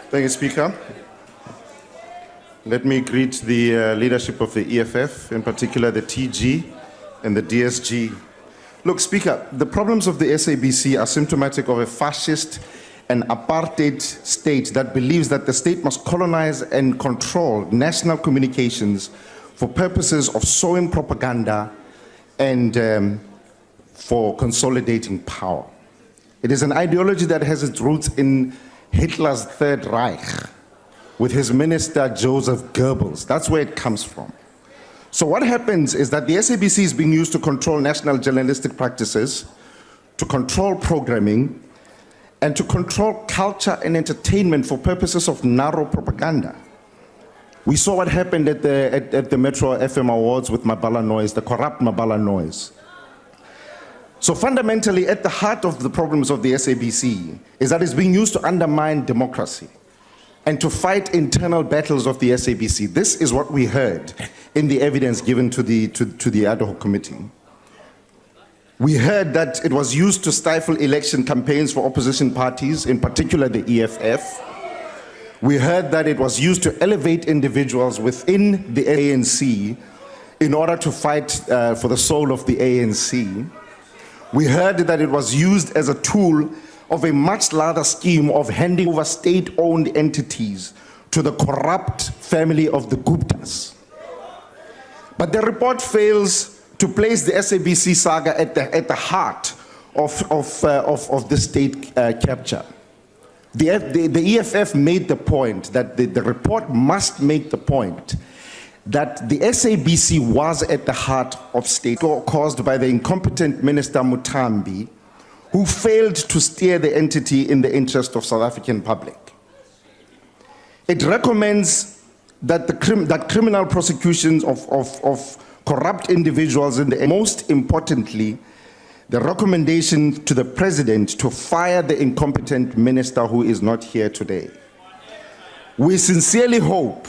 Thank you, Speaker. Let me greet the leadership of the EFF, in particular the TG and the DSG. Look, Speaker, the problems of the SABC are symptomatic of a fascist and apartheid state that believes that the state must colonize and control national communications for purposes of sowing propaganda and for consolidating power. It is an ideology that has its roots in Hitler's Third Reich with his minister Joseph Goebbels. That's where it comes from. So what happens is that the SABC is being used to control national journalistic practices, to control programming, and to control culture and entertainment for purposes of narrow propaganda. We saw what happened at the Metro FM Awards with Mabala Noise, the corrupt Mabala Noise. So fundamentally, at the heart of the problems of the SABC is that it's being used to undermine democracy and to fight internal battles of the SABC. This is what we heard in the evidence given to the ad hoc committee. We heard that it was used to stifle election campaigns for opposition parties, in particular the EFF. We heard that it was used to elevate individuals within the ANC in order to fight for the soul of the ANC. We heard that it was used as a tool of a much larger scheme of handing over state-owned entities to the corrupt family of the Guptas. But the report fails to place the SABC saga at the heart of the state capture. The EFF made the point that the report must make the point that the SABC was at the heart of state caused by the incompetent Minister Muthambi, who failed to steer the entity in the interest of South African public. It recommends that criminal prosecutions of corrupt individuals, and most importantly, the recommendation to the president to fire the incompetent minister who is not here today. We sincerely hope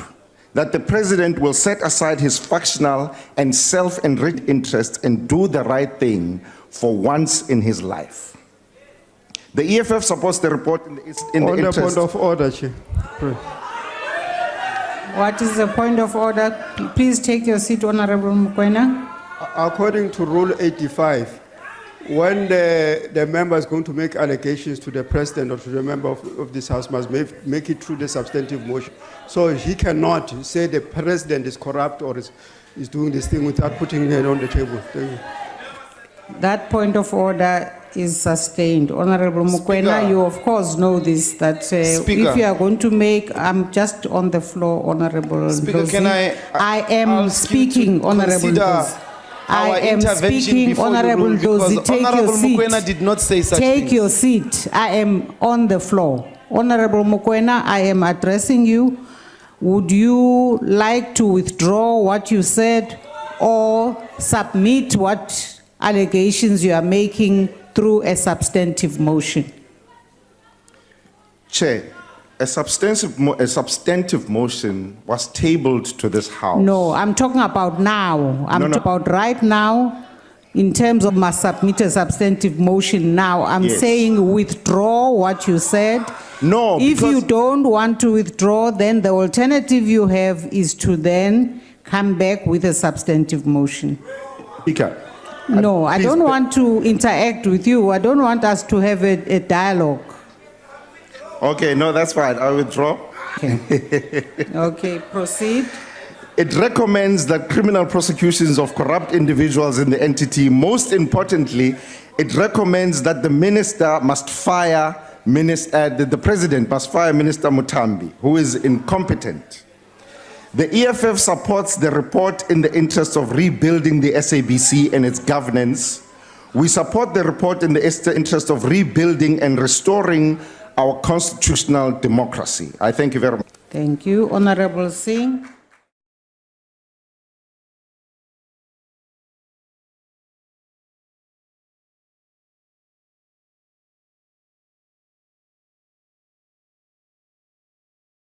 that the president will set aside his factional and self-enriched interests and do the right thing for once in his life. The EFF supports the report in the interest... Point of order, Chair. What is the point of order? Please take your seat, Honorable Mukwena. According to Rule 85, when the member is going to make allegations to the president or to the member of this house, must make it through the substantive motion. So he cannot say the president is corrupt or is doing this thing without putting it on the table. Thank you. That point of order is sustained. Honorable Mukwena, you of course know this, that if you are going to make, I'm just on the floor, Honorable Speaker, Ndosi. can I am speaking, Honorable Ndosi. I am speaking, Honorable Ndosi. Take your seat. Mukwena did not say such Take things. your seat. I am on the floor. Honorable Mukwena, I am addressing you. Would you like to withdraw what you said or submit what allegations you are making through a substantive motion? Chair, a substantive motion was tabled to this House. No, I'm talking about now. I'm talking about right now. In terms of must submit a substantive motion now, I'm saying withdraw what you said. No, if you don't want to withdraw, then the alternative you have is to then come back with a substantive motion. Speaker. No, I don't want to interact with you. I don't want us to have a dialogue. Okay, no, that's fine. I'll withdraw. Okay, okay, proceed. It recommends that criminal prosecutions of corrupt individuals in the entity. Most importantly, it recommends that the minister must fire the president must fire Minister Muthambi, who is incompetent. The EFF supports the report in the interest of rebuilding the SABC and its governance. We support the report in the interest of rebuilding and restoring our constitutional democracy. I thank you very much. Thank you. Honorable Singh.